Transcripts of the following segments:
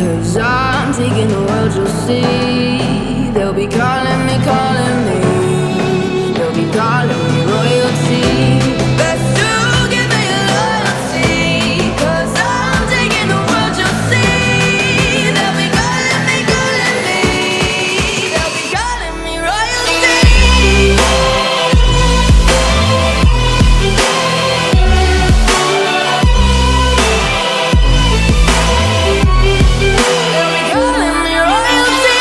'cause I'm taking the world, you'll see. They'll be calling me, calling me. They'll be calling me royalty. Best to give me loyalty, 'cause I'm taking the world, you'll see. They'll be calling me, calling me. They'll be calling me royalty. They'll be calling me royalty.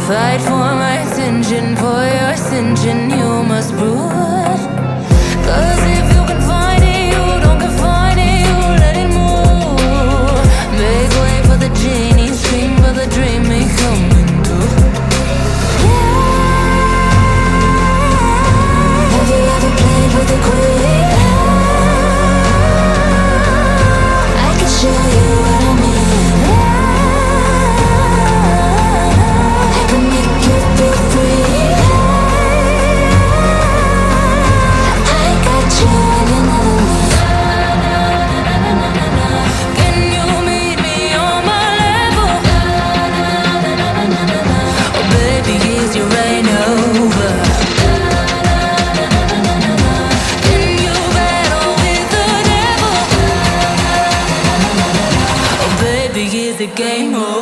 Fight for my attention, for your ascension, you must prove it. 'Cause if you can find it, you don't confine it, you let it move. Make way for the genie, scream for the dream, may coming through. Have you ever played with a queen? I can show you what I mean. I can make you feel free. I got you and you never leave. Can you meet me on my level? Oh baby, is your reign over? Can you battle with the devil? Oh baby, is the game over?